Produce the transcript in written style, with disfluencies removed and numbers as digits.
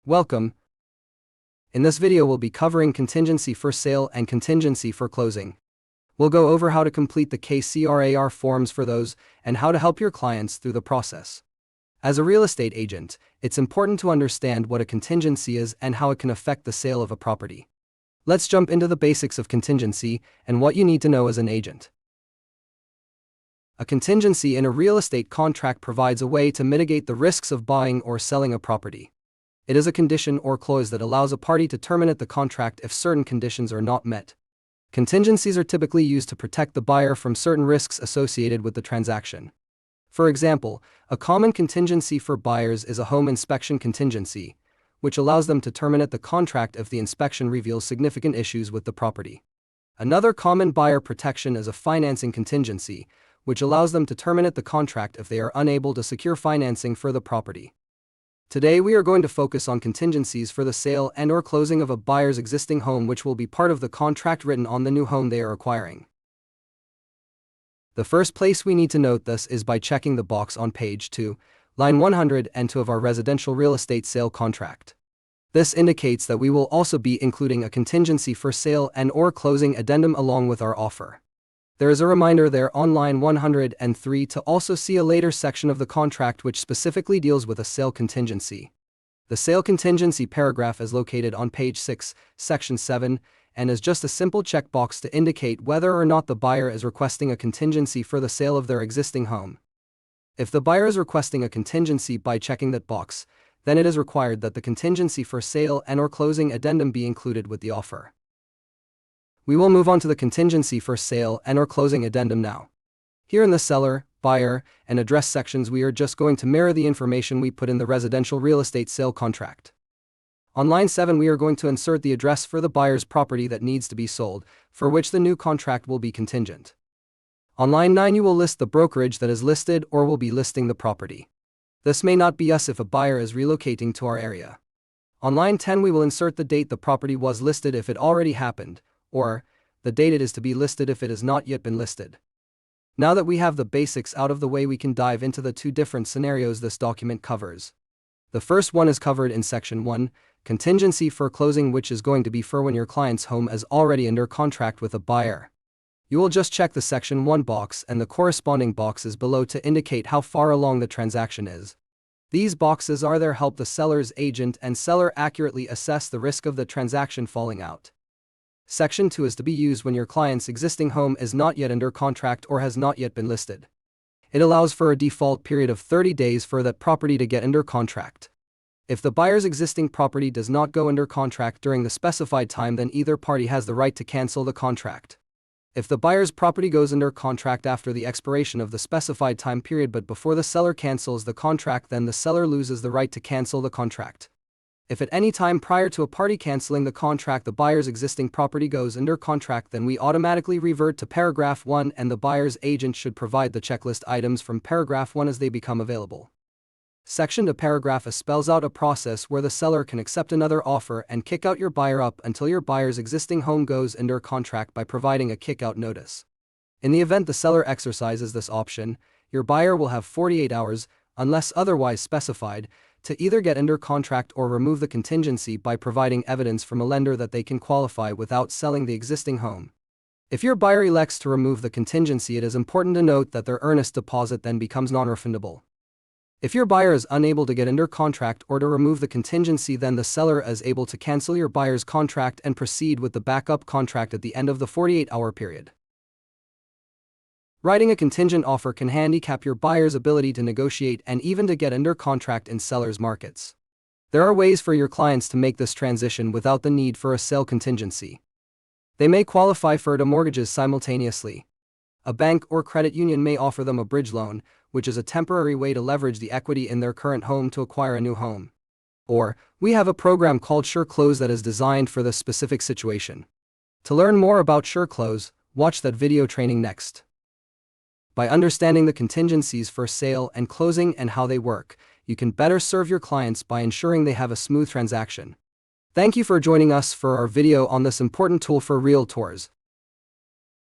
Welcome. In this video we'll be covering contingency for sale and contingency for closing. We'll go over how to complete the KCRAR forms for those and how to help your clients through the process. As a real estate agent, it's important to understand what a contingency is and how it can affect the sale of a property. Let's jump into the basics of contingency and what you need to know as an agent. A contingency in a real estate contract provides a way to mitigate the risks of buying or selling a property. It is a condition or clause that allows a party to terminate the contract if certain conditions are not met. Contingencies are typically used to protect the buyer from certain risks associated with the transaction. For example, a common contingency for buyers is a home inspection contingency, which allows them to terminate the contract if the inspection reveals significant issues with the property. Another common buyer protection is a financing contingency, which allows them to terminate the contract if they are unable to secure financing for the property. Today we are going to focus on contingencies for the sale and/or closing of a buyer's existing home, which will be part of the contract written on the new home they are acquiring. The first place we need to note this is by checking the box on page 2, line 102 of our residential real estate sale contract. This indicates that we will also be including a contingency for sale and/or closing addendum along with our offer. There is a reminder there on line 103 to also see a later section of the contract which specifically deals with a sale contingency. The sale contingency paragraph is located on page 6, section 7, and is just a simple checkbox to indicate whether or not the buyer is requesting a contingency for the sale of their existing home. If the buyer is requesting a contingency by checking that box, then it is required that the contingency for sale and/or closing addendum be included with the offer. We will move on to the contingency for sale and/or closing addendum now. Here in the seller, buyer, and address sections we are just going to mirror the information we put in the residential real estate sale contract. On line 7 we are going to insert the address for the buyer's property that needs to be sold, for which the new contract will be contingent. On line 9 you will list the brokerage that is listed or will be listing the property. This may not be us if a buyer is relocating to our area. On line 10 we will insert the date the property was listed if it already happened, or the date it is to be listed if it has not yet been listed. Now that we have the basics out of the way, we can dive into the two different scenarios this document covers. The first one is covered in section 1, contingency for closing, which is going to be for when your client's home is already under contract with a buyer. You will just check the section 1 box and the corresponding boxes below to indicate how far along the transaction is. These boxes are there help the seller's agent and seller accurately assess the risk of the transaction falling out. Section 2 is to be used when your client's existing home is not yet under contract or has not yet been listed. It allows for a default period of 30 days for that property to get under contract. If the buyer's existing property does not go under contract during the specified time, then either party has the right to cancel the contract. If the buyer's property goes under contract after the expiration of the specified time period but before the seller cancels the contract, then the seller loses the right to cancel the contract. If at any time prior to a party canceling the contract the buyer's existing property goes under contract, then we automatically revert to paragraph 1 and the buyer's agent should provide the checklist items from paragraph 1 as they become available. Section 2 paragraph spells out a process where the seller can accept another offer and kick out your buyer up until your buyer's existing home goes under contract by providing a kick-out notice. In the event the seller exercises this option, your buyer will have 48 hours, unless otherwise specified, to either get under contract or remove the contingency by providing evidence from a lender that they can qualify without selling the existing home. If your buyer elects to remove the contingency, it is important to note that their earnest deposit then becomes non-refundable. If your buyer is unable to get under contract or to remove the contingency, then the seller is able to cancel your buyer's contract and proceed with the backup contract at the end of the 48-hour period. Writing a contingent offer can handicap your buyer's ability to negotiate and even to get under contract in sellers' markets. There are ways for your clients to make this transition without the need for a sale contingency. They may qualify for two mortgages simultaneously. A bank or credit union may offer them a bridge loan, which is a temporary way to leverage the equity in their current home to acquire a new home. Or, we have a program called SureClose that is designed for this specific situation. To learn more about SureClose, watch that video training next. By understanding the contingencies for sale and closing and how they work, you can better serve your clients by ensuring they have a smooth transaction. Thank you for joining us for our video on this important tool for Realtors.